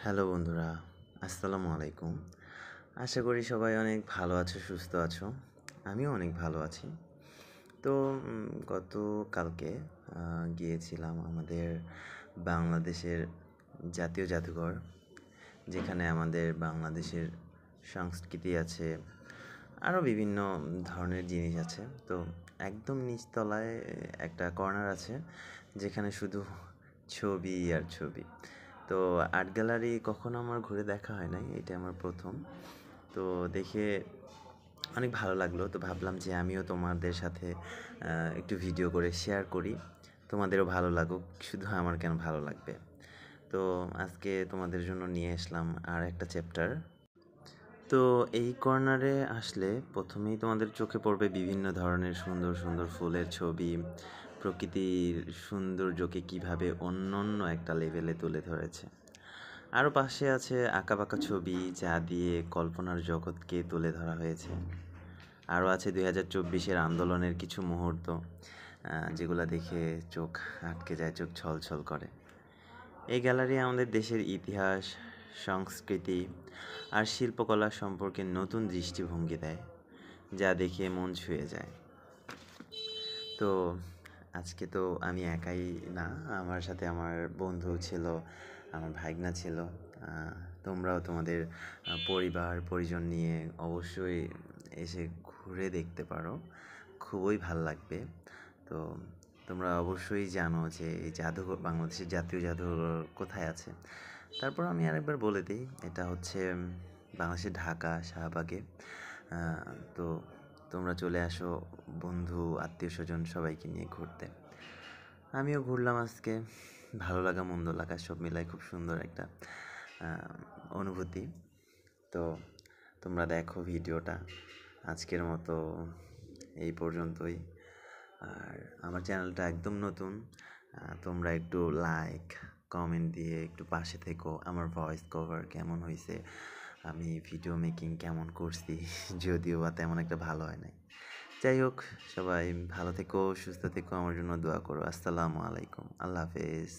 Hello বন্ধুরা, আসসালামু আলাইকুম। আশা করি সবাই অনেক ভালো আছো, সুস্থ আছো। আমিও অনেক ভালো আছি। তো গতকালকে গিয়েছিলাম আমাদের বাংলাদেশের জাতীয় জাদুঘর, যেখানে আমাদের বাংলাদেশের সংস্কৃতি আছে, আরও বিভিন্ন ধরনের জিনিস আছে। তো একদম নিচতলায় একটা কর্নার আছে, যেখানে শুধু ছবি আর ছবি। তো আর্ট গ্যালারি কখনো আমার ঘুরে দেখা হয় নাই, এটা আমার প্রথম। তো দেখে অনেক ভালো লাগলো। তো ভাবলাম যে আমিও তোমাদের সাথে একটু ভিডিও করে শেয়ার করি, তোমাদেরও ভালো লাগুক, শুধু আমার কেন ভালো লাগবে। তো আজকে তোমাদের জন্য নিয়ে আসলাম আর একটা চ্যাপ্টার। তো এই কর্নারে আসলে প্রথমেই তোমাদের চোখে পড়বে বিভিন্ন ধরনের সুন্দর সুন্দর ফুলের ছবি, প্রকৃতির সৌন্দর্যকে কীভাবে অন্য অন্য একটা লেভেলে তুলে ধরেছে। আরও পাশে আছে আঁকাবাঁকা ছবি, যা দিয়ে কল্পনার জগৎকে তুলে ধরা হয়েছে। আরও আছে 2024-এর আন্দোলনের কিছু মুহূর্ত, যেগুলো দেখে চোখ আটকে যায়, চোখ ছলছল করে। এই গ্যালারি আমাদের দেশের ইতিহাস, সংস্কৃতি আর শিল্পকলা সম্পর্কে নতুন দৃষ্টিভঙ্গি দেয়, যা দেখে মন ছুঁয়ে যায়। তো আজকে তো আমি একাই না, আমার সাথে আমার বন্ধু ছিল, আমার ভাইগনা ছিল। তোমরাও তোমাদের পরিবার পরিজন নিয়ে অবশ্যই এসে ঘুরে দেখতে পারো, খুবই ভাল লাগবে। তো তোমরা অবশ্যই জানো যে এই জাদুঘর, বাংলাদেশের জাতীয় জাদুঘর কোথায় আছে। তারপর আমি আরেকবার বলে দিই, এটা হচ্ছে বাংলাদেশের ঢাকা শাহবাগে। তো তোমরা চলে আসো বন্ধু, আত্মীয় স্বজন সবাইকে নিয়ে ঘুরতে। আমিও ঘুরলাম আজকে, ভালো লাগা মন্দ লাগা সব মিলাই খুব সুন্দর একটা অনুভূতি। তো তোমরা দেখো ভিডিওটা। আজকের মতো এই পর্যন্তই। আর আমার চ্যানেলটা একদম নতুন, তোমরা একটু লাইক কমেন্ট দিয়ে একটু পাশে থেকো। আমার ভয়েস কভার কেমন হয়েছে, আমি ভিডিও মেকিং কেমন করছি, যদিও বা তেমন একটা ভালো হয় নাই। যাই হোক, সবাই ভালো থেকো, সুস্থ থেকো, আমার জন্য দোয়া করো। আসসালামু আলাইকুম, আল্লাহ হাফেজ।